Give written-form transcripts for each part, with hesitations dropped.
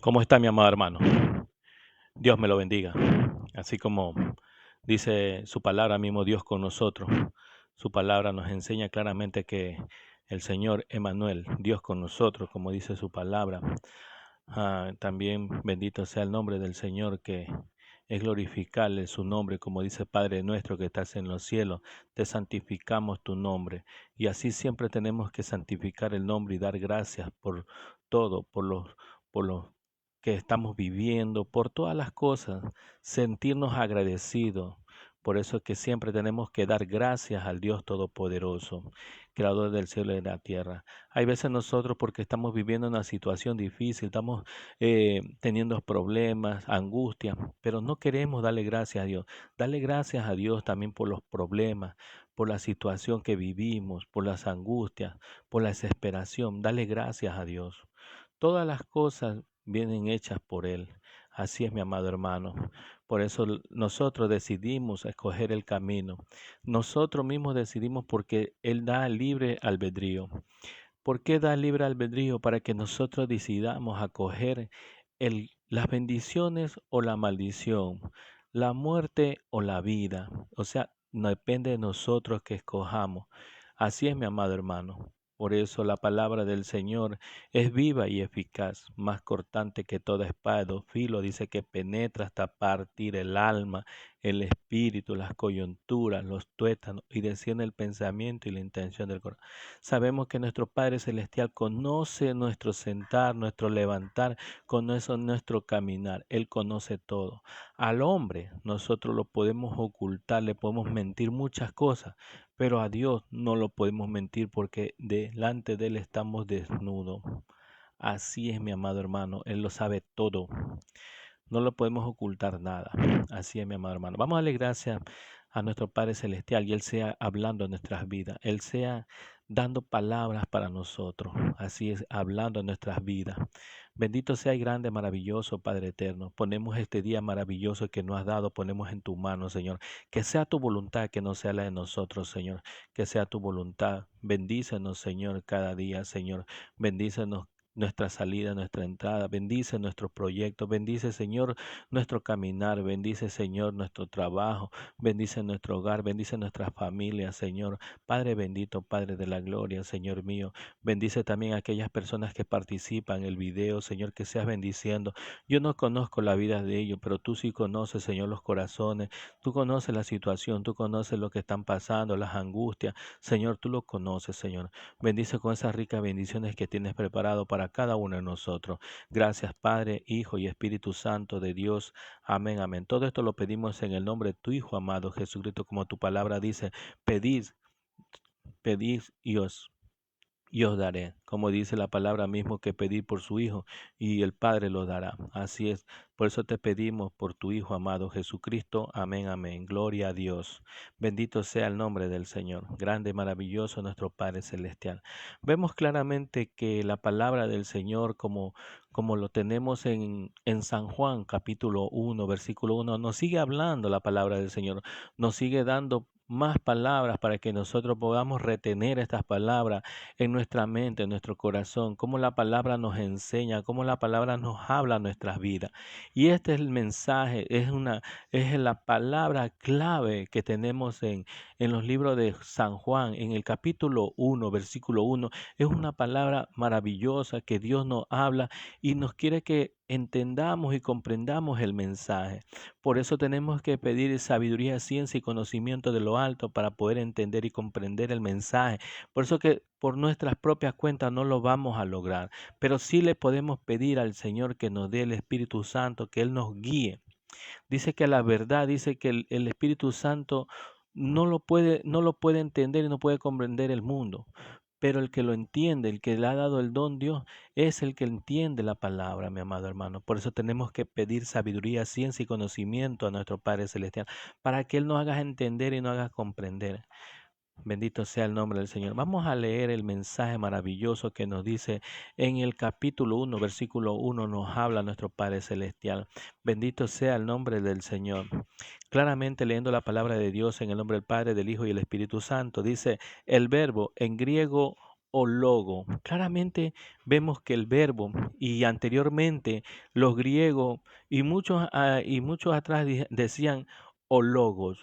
¿Cómo está mi amado hermano? Dios me lo bendiga. Así como dice su palabra mismo, Dios con nosotros. Su palabra nos enseña claramente que el Señor Emmanuel, Dios con nosotros, como dice su palabra. También bendito sea el nombre del Señor, que es glorificarle su nombre, como dice Padre nuestro que estás en los cielos, te santificamos tu nombre. Y así siempre tenemos que santificar el nombre y dar gracias por todo, por los que estamos viviendo, por todas las cosas, sentirnos agradecidos. Por eso es que siempre tenemos que dar gracias al Dios Todopoderoso, Creador del cielo y de la tierra. Hay veces nosotros, porque estamos viviendo una situación difícil, estamos teniendo problemas, angustia, pero no queremos darle gracias a Dios. Darle gracias a Dios también por los problemas, por la situación que vivimos, por las angustias, por la desesperación. Dale gracias a Dios. Todas las cosas vienen hechas por Él. Así es, mi amado hermano. Por eso nosotros decidimos escoger el camino. Nosotros mismos decidimos porque Él da libre albedrío. ¿Por qué da libre albedrío? Para que nosotros decidamos acoger las bendiciones o la maldición, la muerte o la vida. O sea, no depende de nosotros que escojamos. Así es, mi amado hermano. Por eso la palabra del Señor es viva y eficaz, más cortante que toda espada de dos filos. Dice que penetra hasta partir el alma, el espíritu, las coyunturas, los tuétanos, y desciende el pensamiento y la intención del corazón. Sabemos que nuestro Padre Celestial conoce nuestro sentar, nuestro levantar, conoce nuestro caminar. Él conoce todo. Al hombre nosotros lo podemos ocultar, le podemos mentir muchas cosas, pero a Dios no lo podemos mentir porque delante de Él estamos desnudos. Así es, mi amado hermano. Él lo sabe todo. No lo podemos ocultar nada. Así es, mi amado hermano. Vamos a darle gracias a nuestro Padre Celestial y Él sea hablando en nuestras vidas. Él sea dando palabras para nosotros. Así es, hablando en nuestras vidas. Bendito sea y grande, maravilloso Padre eterno. Ponemos este día maravilloso que nos has dado, ponemos en tu mano, Señor. Que sea tu voluntad, que no sea la de nosotros, Señor. Que sea tu voluntad. Bendícenos, Señor, cada día, Señor. Bendícenos nuestra salida, nuestra entrada. Bendice nuestro proyecto. Bendice, Señor, nuestro caminar. Bendice, Señor, nuestro trabajo. Bendice nuestro hogar. Bendice nuestra familia, Señor. Padre bendito, Padre de la gloria, Señor mío. Bendice también a aquellas personas que participan en el video, Señor, que seas bendiciendo. Yo no conozco la vida de ellos, pero tú sí conoces, Señor, los corazones. Tú conoces la situación, tú conoces lo que están pasando, las angustias. Señor, tú lo conoces, Señor. Bendice con esas ricas bendiciones que tienes preparado para cada uno de nosotros. Gracias, Padre, Hijo y Espíritu Santo de Dios. Amén, amén. Todo esto lo pedimos en el nombre de tu Hijo amado Jesucristo, como tu palabra dice. Pedid, pedid y os daré, como dice la palabra mismo, que pedí por su Hijo y el Padre lo dará. Así es, por eso te pedimos por tu Hijo amado Jesucristo. Amén, amén. Gloria a Dios. Bendito sea el nombre del Señor. Grande, maravilloso nuestro Padre Celestial. Vemos claramente que la palabra del Señor, como lo tenemos en San Juan capítulo 1, versículo 1, nos sigue hablando la palabra del Señor, nos sigue dando más palabras para que nosotros podamos retener estas palabras en nuestra mente, en nuestro corazón, cómo la palabra nos enseña, cómo la palabra nos habla en nuestras vidas. Y este es el mensaje, es la palabra clave que tenemos en los libros de San Juan, en el capítulo 1, versículo 1. Es una palabra maravillosa que Dios nos habla y nos quiere que entendamos y comprendamos el mensaje. Por eso tenemos que pedir sabiduría, ciencia y conocimiento de lo alto para poder entender y comprender el mensaje. Por eso que por nuestras propias cuentas no lo vamos a lograr, pero sí le podemos pedir al Señor que nos dé el Espíritu Santo, que Él nos guíe. Dice que la verdad, dice que el Espíritu Santo no lo puede entender y no puede comprender el mundo. Pero el que lo entiende, el que le ha dado el don Dios, es el que entiende la palabra, mi amado hermano. Por eso tenemos que pedir sabiduría, ciencia y conocimiento a nuestro Padre Celestial, para que Él nos haga entender y nos haga comprender. Bendito sea el nombre del Señor. Vamos a leer el mensaje maravilloso que nos dice en el capítulo 1, versículo 1, nos habla nuestro Padre Celestial. Bendito sea el nombre del Señor. Claramente leyendo la palabra de Dios en el nombre del Padre, del Hijo y el Espíritu Santo, dice el verbo en griego o logo. Claramente vemos que el verbo y anteriormente los griegos y muchos atrás decían o logos,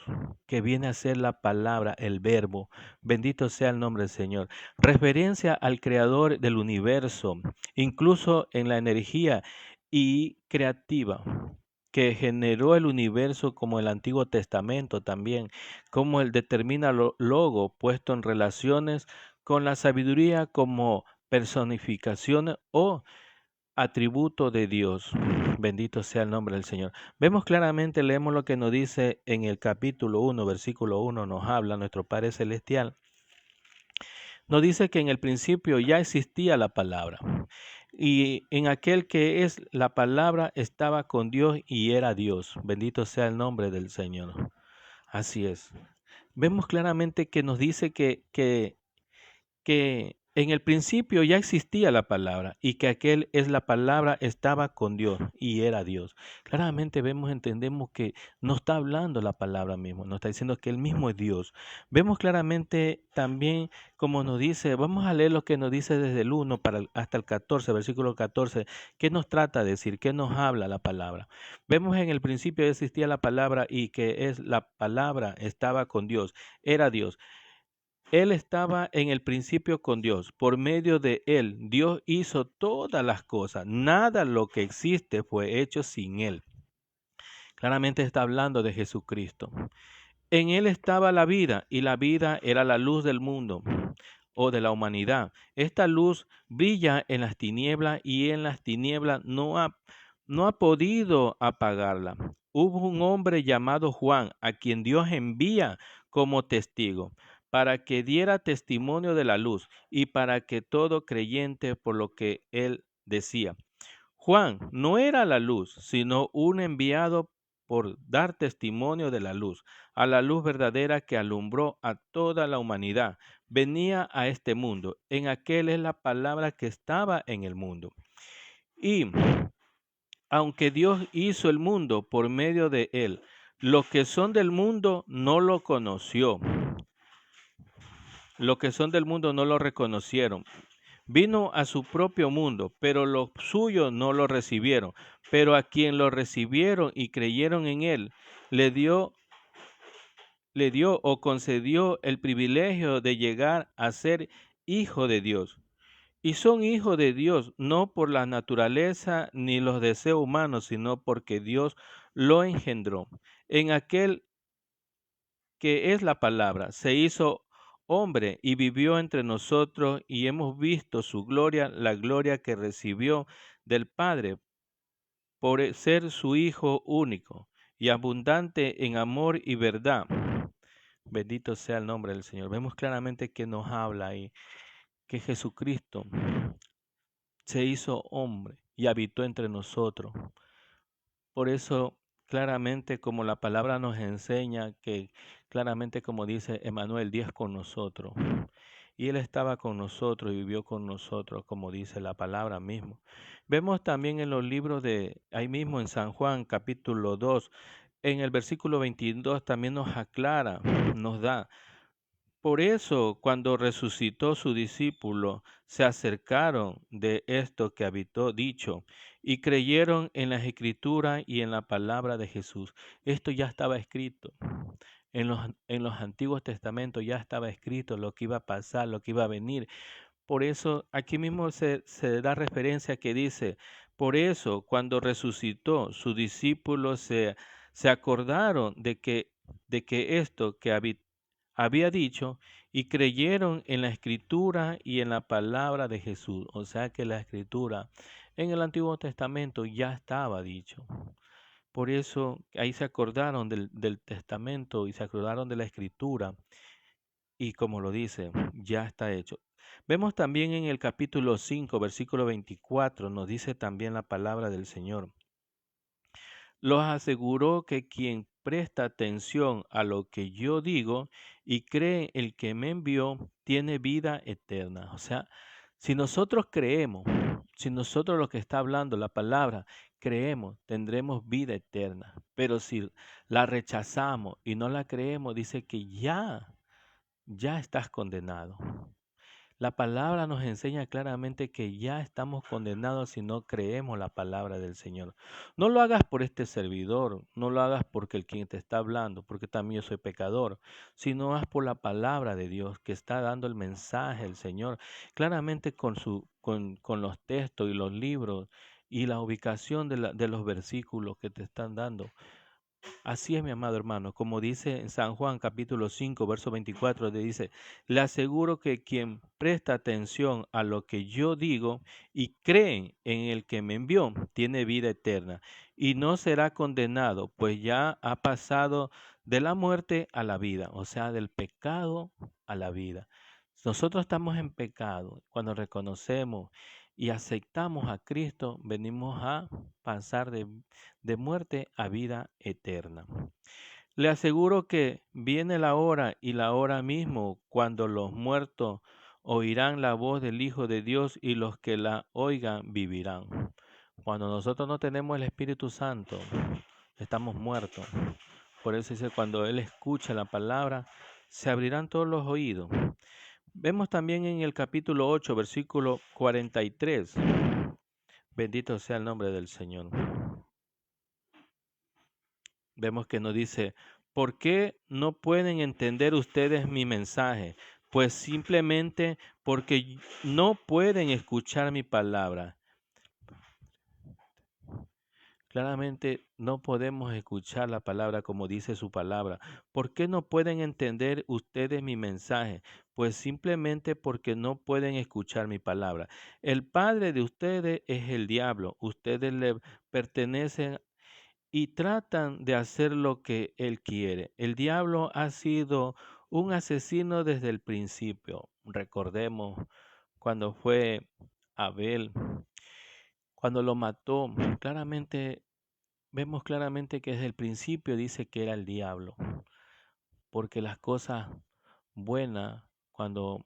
que viene a ser la palabra, el verbo. Bendito sea el nombre del Señor. Referencia al creador del universo, incluso en la energía y creativa que generó el universo, como el Antiguo Testamento también, como el determina logo puesto en relaciones con la sabiduría como personificación o atributo de Dios. Bendito sea el nombre del Señor. Vemos claramente, leemos lo que nos dice en el capítulo 1, versículo 1, nos habla nuestro Padre Celestial. Nos dice que en el principio ya existía la palabra. Y en aquel que es la palabra estaba con Dios y era Dios. Bendito sea el nombre del Señor. Así es. Vemos claramente que nos dice que en el principio ya existía la palabra y que aquel es la palabra estaba con Dios y era Dios. Claramente vemos, entendemos que no está hablando la palabra mismo, nos está diciendo que él mismo es Dios. Vemos claramente también como nos dice, vamos a leer lo que nos dice desde el 1 hasta el 14, versículo 14, qué nos trata de decir, qué nos habla la palabra. Vemos en el principio ya existía la palabra y que es la palabra estaba con Dios, era Dios. Él estaba en el principio con Dios. Por medio de él, Dios hizo todas las cosas. Nada lo que existe fue hecho sin él. Claramente está hablando de Jesucristo. En él estaba la vida y la vida era la luz del mundo o de la humanidad. Esta luz brilla en las tinieblas y en las tinieblas no ha podido apagarla. Hubo un hombre llamado Juan, a quien Dios envía como testigo, para que diera testimonio de la luz y para que todo creyente por lo que él decía. Juan no era la luz, sino un enviado por dar testimonio de la luz, a la luz verdadera que alumbró a toda la humanidad. Venía a este mundo. En aquel es la palabra que estaba en el mundo. Y aunque Dios hizo el mundo por medio de él, los que son del mundo no lo conoció. Los que son del mundo no lo reconocieron. Vino a su propio mundo, pero los suyos no lo recibieron. Pero a quien lo recibieron y creyeron en él, le dio o concedió el privilegio de llegar a ser hijo de Dios. Y son hijos de Dios no por la naturaleza ni los deseos humanos, sino porque Dios lo engendró. En aquel que es la palabra, se hizo hombre y vivió entre nosotros y hemos visto su gloria, la gloria que recibió del Padre por ser su Hijo único y abundante en amor y verdad. Bendito sea el nombre del Señor. Vemos claramente que nos habla ahí, que Jesucristo se hizo hombre y habitó entre nosotros. Por eso, claramente, como la palabra nos enseña, que claramente como dice Emmanuel, Dios con nosotros. Y Él estaba con nosotros y vivió con nosotros, como dice la palabra mismo. Vemos también en los libros ahí mismo en San Juan, capítulo 2, en el versículo 22 también nos aclara, nos da. Por eso, cuando resucitó su discípulo, se acercaron de esto que habitó dicho y creyeron en las escrituras y en la palabra de Jesús. Esto ya estaba escrito. En los antiguos testamentos ya estaba escrito lo que iba a pasar, lo que iba a venir. Por eso aquí mismo se da referencia que dice, por eso cuando resucitó, sus discípulos se acordaron de que esto que había dicho y creyeron en la escritura y en la palabra de Jesús. O sea que la escritura en el Antiguo Testamento ya estaba dicho. Por eso ahí se acordaron del testamento y se acordaron de la escritura y como lo dice, ya está hecho. Vemos también en el capítulo 5, versículo 24, nos dice también la palabra del Señor. Los aseguró que quien presta atención a lo que yo digo y cree el que me envió, tiene vida eterna. O sea, si nosotros creemos, si nosotros lo que está hablando la palabra, creemos, tendremos vida eterna. Pero si la rechazamos y no la creemos, dice que ya estás condenado. La palabra nos enseña claramente que ya estamos condenados si no creemos la palabra del Señor. No lo hagas por este servidor, no lo hagas porque el quien te está hablando, porque también yo soy pecador, sino haz por la palabra de Dios que está dando el mensaje del Señor, claramente con los textos y los libros y la ubicación de los versículos que te están dando. Así es, mi amado hermano, como dice en San Juan capítulo 5, verso 24, le dice, le aseguro que quien presta atención a lo que yo digo y cree en el que me envió, tiene vida eterna y no será condenado, pues ya ha pasado de la muerte a la vida, o sea, del pecado a la vida. Nosotros estamos en pecado cuando reconocemos y aceptamos a Cristo, venimos a pasar de muerte a vida eterna. Le aseguro que viene la hora y la hora mismo cuando los muertos oirán la voz del Hijo de Dios y los que la oigan vivirán. Cuando nosotros no tenemos el Espíritu Santo, estamos muertos. Por eso dice, cuando Él escucha la palabra, se abrirán todos los oídos. Vemos también en el capítulo 8, versículo 43. Bendito sea el nombre del Señor. Vemos que nos dice, ¿por qué no pueden entender ustedes mi mensaje? Pues simplemente porque no pueden escuchar mi palabra. Claramente no podemos escuchar la palabra como dice su palabra. ¿Por qué no pueden entender ustedes mi mensaje? Pues simplemente porque no pueden escuchar mi palabra. El padre de ustedes es el diablo. Ustedes le pertenecen y tratan de hacer lo que él quiere. El diablo ha sido un asesino desde el principio. Recordemos cuando fue Abel, cuando lo mató, vemos claramente que desde el principio dice que era el diablo, porque las cosas buenas, cuando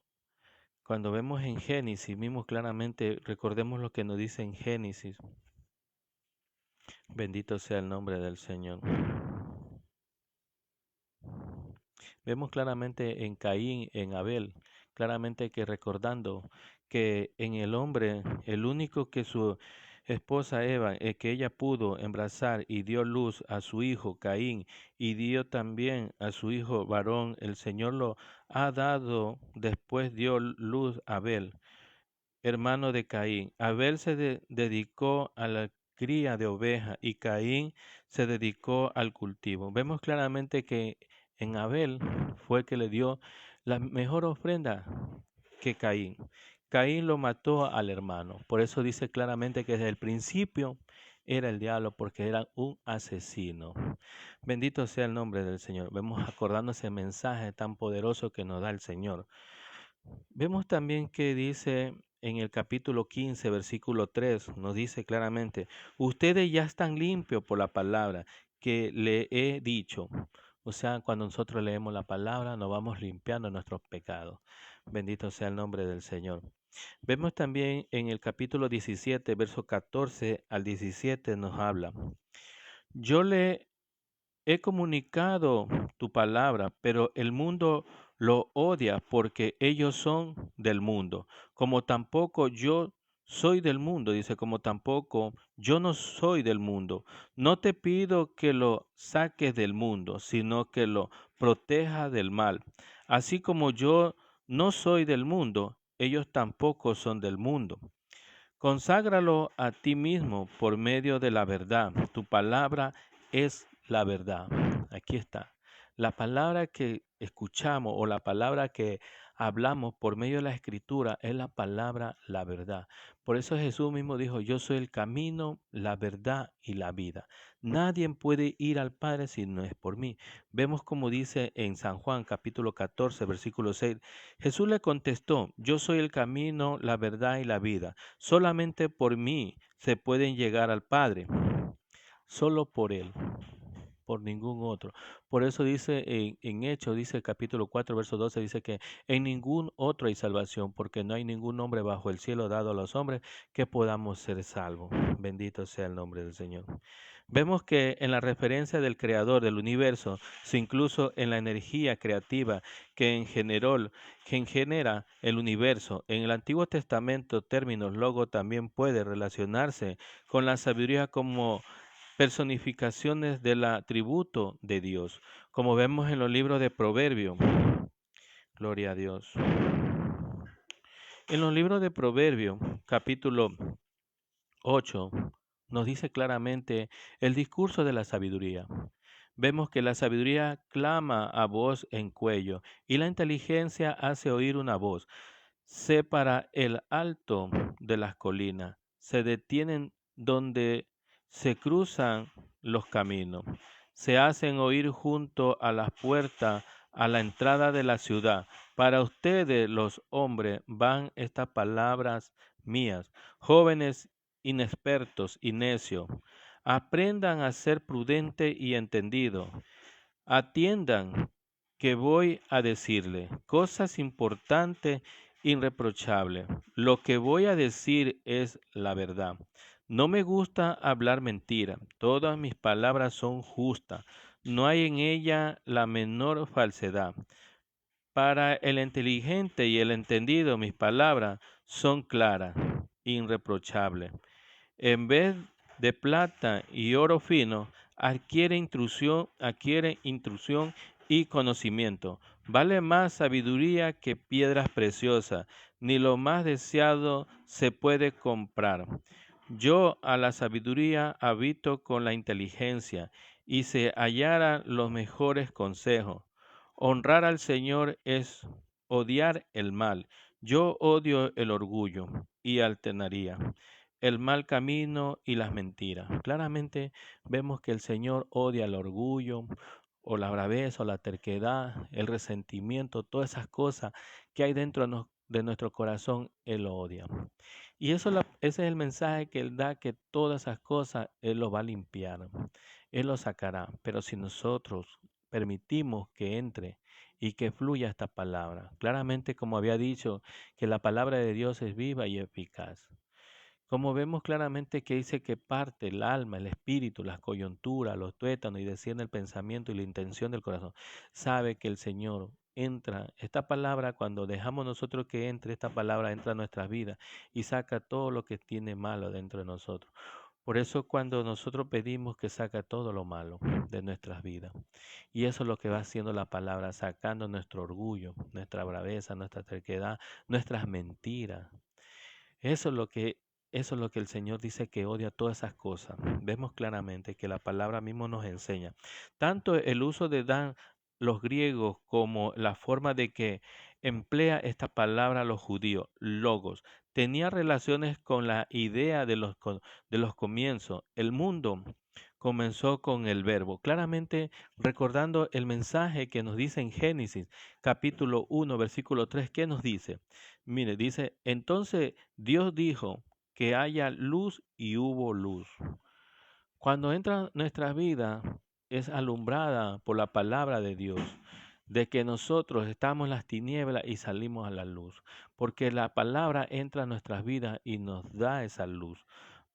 vemos en Génesis, vimos claramente, recordemos lo que nos dice en Génesis, bendito sea el nombre del Señor. Vemos claramente en Caín, en Abel, claramente que recordando que en el hombre, el único que su esposa Eva, que ella pudo embarazar y dio luz a su hijo Caín y dio también a su hijo varón, el Señor lo ha dado, después dio luz a Abel, hermano de Caín. Abel se dedicó a la cría de ovejas y Caín se dedicó al cultivo. Vemos claramente que en Abel fue que le dio la mejor ofrenda que Caín. Caín lo mató al hermano. Por eso dice claramente que desde el principio era el diablo porque era un asesino. Bendito sea el nombre del Señor. Vemos acordando ese mensaje tan poderoso que nos da el Señor. Vemos también que dice en el capítulo 15, versículo 3, nos dice claramente, ustedes ya están limpios por la palabra que le he dicho. O sea, cuando nosotros leemos la palabra, nos vamos limpiando nuestros pecados. Bendito sea el nombre del Señor. Vemos también en el capítulo 17, verso 14 al 17, nos habla. Yo le he comunicado tu palabra, pero el mundo lo odia porque ellos son del mundo. Como tampoco yo soy del mundo, dice, como tampoco yo no soy del mundo. No te pido que lo saques del mundo, sino que lo proteja del mal. Así como yo no soy del mundo, ellos tampoco son del mundo. Conságralo a ti mismo por medio de la verdad. Tu palabra es la verdad. Aquí está. La palabra que escuchamos o la palabra que hablamos por medio de la escritura es la palabra la verdad. Por eso Jesús mismo dijo, yo soy el camino, la verdad y la vida. Nadie puede ir al Padre si no es por mí. Vemos como dice en San Juan capítulo 14 versículo 6. Jesús le contestó, yo soy el camino, la verdad y la vida. Solamente por mí se pueden llegar al Padre. Solo por Él. por ningún otro. Por eso dice en Hechos, dice capítulo 4, verso 12, dice que en ningún otro hay salvación, porque no hay ningún nombre bajo el cielo dado a los hombres que podamos ser salvos. Bendito sea el nombre del Señor. Vemos que en la referencia del creador del universo, incluso en la energía creativa que genera el universo, en el Antiguo Testamento, términos logo también puede relacionarse con la sabiduría como personificaciones del atributo de Dios, como vemos en los libros de Proverbios. Gloria a Dios. En los libros de Proverbios, capítulo 8, nos dice claramente el discurso de la sabiduría. Vemos que la sabiduría clama a voz en cuello y la inteligencia hace oír una voz. Separa el alto de las colinas, se detienen donde se cruzan los caminos, se hacen oír junto a las puertas a la entrada de la ciudad. Para ustedes los hombres van estas palabras mías, jóvenes inexpertos y necios, aprendan a ser prudentes y entendidos. Atiendan que voy a decirle cosas importantes, irreprochables. Lo que voy a decir es la verdad. No me gusta hablar mentira. Todas mis palabras son justas. No hay en ella la menor falsedad. Para el inteligente y el entendido, mis palabras son claras, irreprochables. En vez de plata y oro fino, adquiere intrusión y conocimiento. Vale más sabiduría que piedras preciosas, ni lo más deseado se puede comprar. Yo a la sabiduría habito con la inteligencia, y se hallara los mejores consejos. Honrar al Señor es odiar el mal. Yo odio el orgullo y altanería, el mal camino y las mentiras. Claramente vemos que el Señor odia el orgullo o la braveza o la terquedad, el resentimiento, todas esas cosas que hay dentro de nuestro corazón, Él lo odia. Y ese es el mensaje que Él da, que todas esas cosas Él lo va a limpiar, Él lo sacará. Pero si nosotros permitimos que entre y que fluya esta palabra, claramente como había dicho, que la palabra de Dios es viva y eficaz. Como vemos claramente que dice que parte el alma, el espíritu, las coyunturas, los tuétanos y desciende el pensamiento y la intención del corazón. Sabe que el Señor entra, esta palabra, cuando dejamos nosotros que entre, esta palabra entra a nuestras vidas y saca todo lo que tiene malo dentro de nosotros. Por eso cuando nosotros pedimos que saca todo lo malo de nuestras vidas. Y eso es lo que va haciendo la palabra, sacando nuestro orgullo, nuestra braveza, nuestra terquedad, nuestras mentiras. Eso es lo que Eso es lo que el Señor dice, que odia todas esas cosas. Vemos claramente que la palabra mismo nos enseña. Tanto el uso de dan los griegos como la forma de que emplea esta palabra los judíos, logos, tenía relaciones con la idea de los comienzos. El mundo comenzó con el verbo. Claramente recordando el mensaje que nos dice en Génesis capítulo 1, versículo 3, ¿qué nos dice? Mire, dice, entonces Dios dijo que haya luz y hubo luz. Cuando entra nuestra vida es alumbrada por la palabra de Dios, de que nosotros estamos en las tinieblas y salimos a la luz, porque la palabra entra a nuestras vidas y nos da esa luz,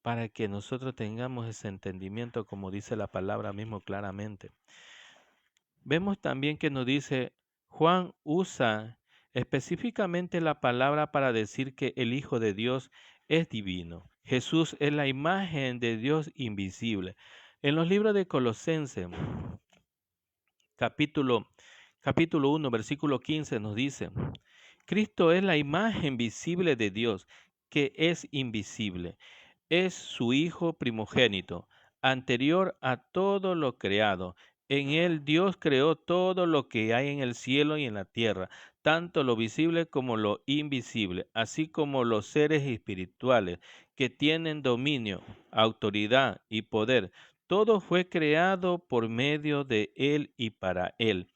para que nosotros tengamos ese entendimiento, como dice la palabra mismo claramente. Vemos también que nos dice, Juan usa específicamente la palabra para decir que el Hijo de Dios es divino. Jesús es la imagen de Dios invisible. En los libros de Colosenses, capítulo, capítulo 1, versículo 15 nos dice, Cristo es la imagen visible de Dios, que es invisible. Es su Hijo primogénito, anterior a todo lo creado. En él Dios creó todo lo que hay en el cielo y en la tierra, tanto lo visible como lo invisible, así como los seres espirituales que tienen dominio, autoridad y poder. Todo fue creado por medio de él y para él.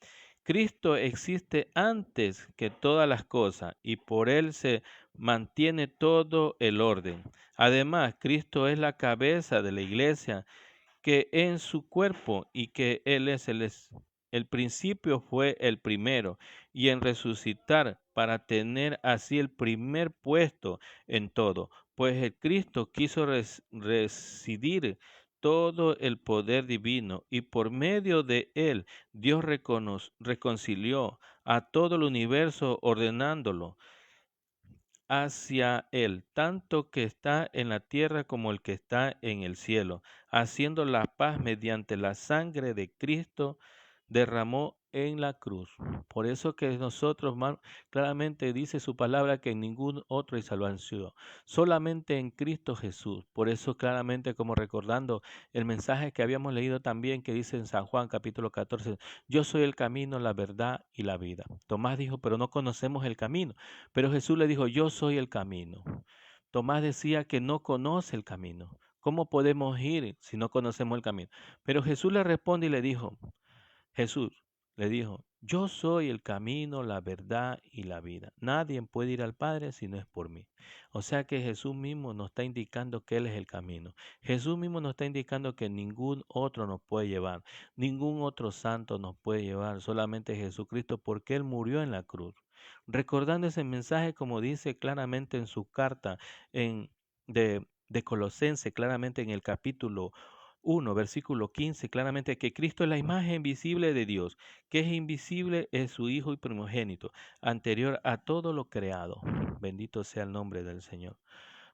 Cristo existe antes que todas las cosas y por él se mantiene todo el orden. Además, Cristo es la cabeza de la iglesia, que en su cuerpo y que Él es el principio, fue el primero, y en resucitar para tener así el primer puesto en todo, pues el Cristo quiso residir todo el poder divino y por medio de Él Dios reconcilió a todo el universo ordenándolo hacia Él, tanto que está en la tierra como el que está en el cielo, haciendo la paz mediante la sangre de Cristo derramó en la cruz. Por eso que nosotros, claramente dice su palabra que en ningún otro hay salvación, solamente en Cristo Jesús. Por eso claramente, como recordando el mensaje que habíamos leído también, que dice en San Juan capítulo 14, yo soy el camino, la verdad y la vida. Tomás dijo, pero no conocemos el camino. Pero Jesús le dijo, yo soy el camino. Tomás decía que no conoce el camino. ¿Cómo podemos ir si no conocemos el camino? Pero Jesús le responde y le dijo, Jesús le dijo, yo soy el camino, la verdad y la vida. Nadie puede ir al Padre si no es por mí. O sea que Jesús mismo nos está indicando que Él es el camino. Jesús mismo nos está indicando que ningún otro nos puede llevar, ningún otro santo nos puede llevar, solamente Jesucristo, porque Él murió en la cruz. Recordando ese mensaje, como dice claramente en su carta en, de Colosense, claramente en el capítulo 1, versículo 15, claramente que Cristo es la imagen visible de Dios, que es invisible es su Hijo y primogénito, anterior a todo lo creado. Bendito sea el nombre del Señor.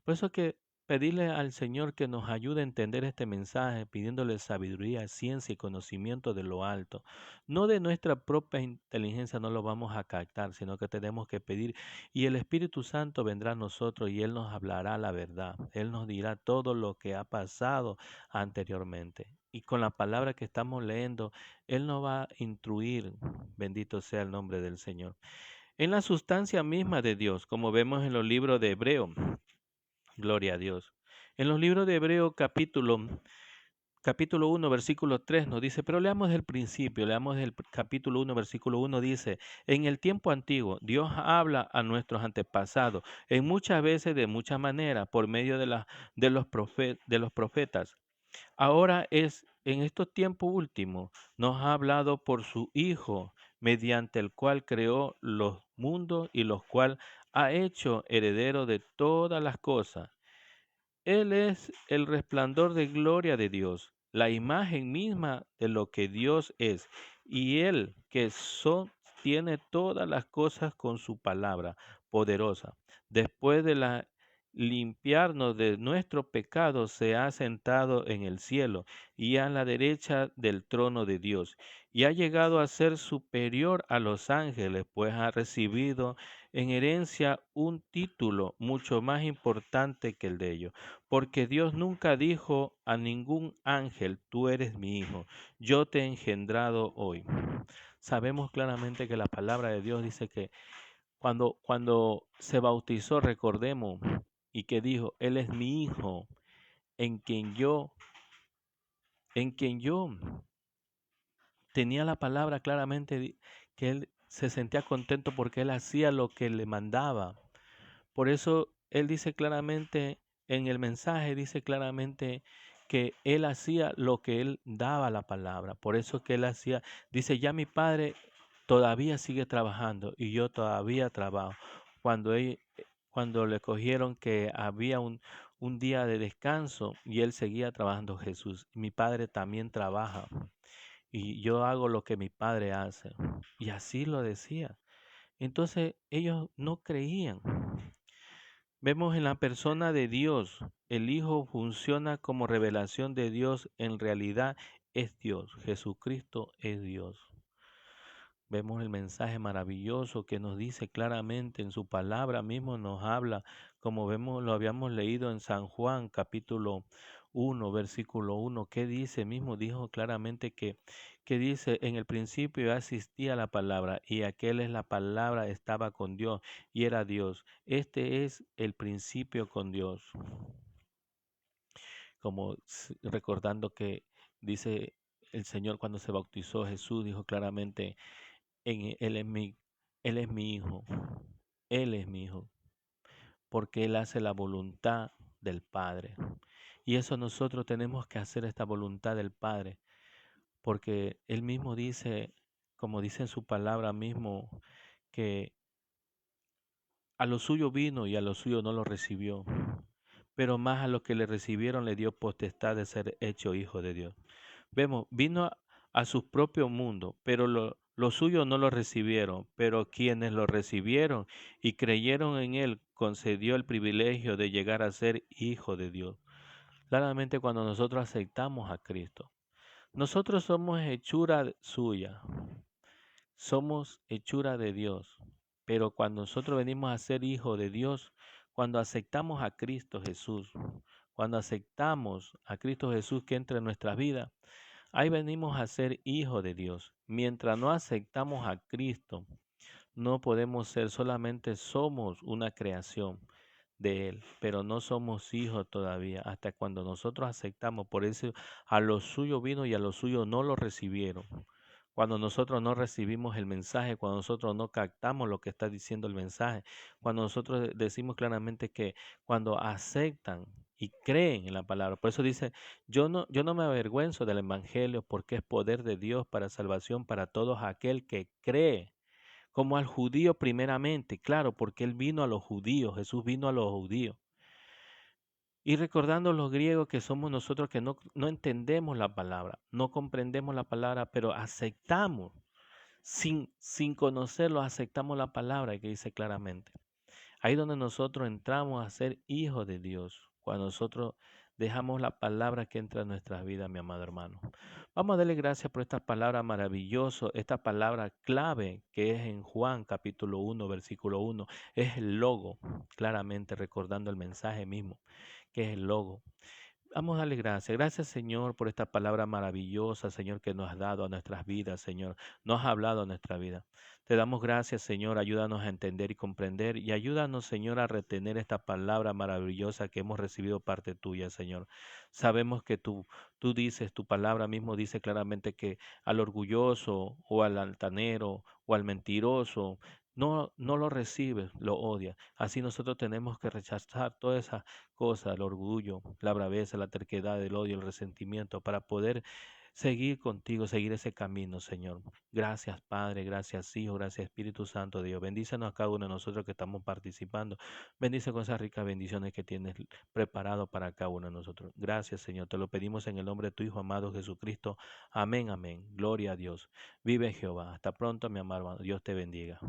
Por eso que pedirle al Señor que nos ayude a entender este mensaje, pidiéndole sabiduría, ciencia y conocimiento de lo alto. No de nuestra propia inteligencia no lo vamos a captar, sino que tenemos que pedir y el Espíritu Santo vendrá a nosotros y Él nos hablará la verdad. Él nos dirá todo lo que ha pasado anteriormente. Y con la palabra que estamos leyendo, Él nos va a instruir. Bendito sea el nombre del Señor. En la sustancia misma de Dios, como vemos en los libros de Hebreo. Gloria a Dios. En los libros de Hebreo capítulo 1, versículo 3 nos dice, pero leamos del principio, leamos del capítulo 1, versículo 1 dice, en el tiempo antiguo Dios habla a nuestros antepasados en muchas veces de muchas maneras por medio de los profetas. Ahora es en estos tiempos últimos nos ha hablado por su Hijo, mediante el cual creó los mundos y los cual ha hecho heredero de todas las cosas. Él es el resplandor de gloria de Dios, la imagen misma de lo que Dios es, y Él que sostiene todas las cosas con su palabra poderosa. Después de limpiarnos de nuestro pecado, se ha sentado en el cielo y a la derecha del trono de Dios, y ha llegado a ser superior a los ángeles, pues ha recibido en herencia un título mucho más importante que el de ellos. Porque Dios nunca dijo a ningún ángel, tú eres mi hijo, yo te he engendrado hoy. Sabemos claramente que la palabra de Dios dice que cuando se bautizó, recordemos, y que dijo, Él es mi hijo, en quien yo, en quien yo tenía la palabra claramente que Él se sentía contento porque Él hacía lo que le mandaba. Por eso Él dice claramente en el mensaje, dice claramente que Él hacía lo que Él daba la palabra. Por eso que Él hacía, dice, ya mi Padre todavía sigue trabajando y yo todavía trabajo. Cuando le cogieron que había un día de descanso y Él seguía trabajando Jesús. Mi Padre también trabaja y yo hago lo que mi Padre hace. Y así lo decía. Entonces ellos no creían. Vemos en la persona de Dios, el Hijo funciona como revelación de Dios, en realidad es Dios, Jesucristo es Dios. Vemos el mensaje maravilloso que nos dice claramente en su palabra mismo nos habla, como vemos, lo habíamos leído en San Juan capítulo 1, versículo 1, que dice mismo, dijo claramente que dice, en el principio existía la palabra y aquel es la palabra, estaba con Dios y era Dios. Este es el principio con Dios, como recordando que dice el Señor cuando se bautizó Jesús, dijo claramente, él él es mi hijo, Él es mi hijo, porque Él hace la voluntad del Padre. Y eso nosotros tenemos que hacer esta voluntad del Padre, porque Él mismo dice, como dice en su palabra mismo, que a lo suyo vino y a lo suyo no lo recibió, pero más a los que le recibieron le dio potestad de ser hecho hijo de Dios. Vemos, vino a su propio mundo, pero los suyos no lo recibieron, pero quienes lo recibieron y creyeron en él, concedió el privilegio de llegar a ser hijo de Dios. Claramente cuando nosotros aceptamos a Cristo, nosotros somos hechura suya, somos hechura de Dios, pero cuando nosotros venimos a ser hijos de Dios, cuando aceptamos a Cristo Jesús, cuando aceptamos a Cristo Jesús que entra en nuestra vida, ahí venimos a ser hijos de Dios. Mientras no aceptamos a Cristo, no podemos ser, solamente somos una creación de Él, pero no somos hijos todavía, hasta cuando nosotros aceptamos. Por eso a lo suyo vino y a lo suyo no lo recibieron. Cuando nosotros no recibimos el mensaje, cuando nosotros no captamos lo que está diciendo el mensaje, cuando nosotros decimos claramente que cuando aceptan y creen en la palabra. Por eso dice, yo no me avergüenzo del evangelio porque es poder de Dios para salvación para todos aquel que cree, como al judío primeramente, claro, porque él vino a los judíos, Jesús vino a los judíos. Y recordando los griegos que somos nosotros que no entendemos la palabra, no comprendemos la palabra, pero aceptamos, sin conocerlo, aceptamos la palabra que dice claramente. Ahí donde nosotros entramos a ser hijos de Dios, cuando nosotros dejamos la palabra que entra en nuestras vidas, mi amado hermano. Vamos a darle gracias por esta palabra maravillosa, esta palabra clave que es en Juan capítulo 1, versículo 1. Es el logo, claramente recordando el mensaje mismo, que es el logo. Vamos a darle gracias. Gracias, Señor, por esta palabra maravillosa, Señor, que nos has dado a nuestras vidas, Señor. Nos has hablado a nuestra vida. Te damos gracias, Señor. Ayúdanos a entender y comprender y ayúdanos, Señor, a retener esta palabra maravillosa que hemos recibido parte tuya, Señor. Sabemos que tú dices, tu palabra mismo dice claramente que al orgulloso o al altanero o al mentiroso no lo recibes, lo odias. Así nosotros tenemos que rechazar todas esas cosas, el orgullo, la braveza, la terquedad, el odio, el resentimiento, para poder seguir contigo, seguir ese camino, Señor. Gracias, Padre, gracias, Hijo, gracias, Espíritu Santo, Dios. Bendícenos a cada uno de nosotros que estamos participando. Bendice con esas ricas bendiciones que tienes preparado para cada uno de nosotros. Gracias, Señor. Te lo pedimos en el nombre de tu Hijo amado Jesucristo. Amén, amén. Gloria a Dios. Vive Jehová. Hasta pronto, mi amado hermano. Dios te bendiga.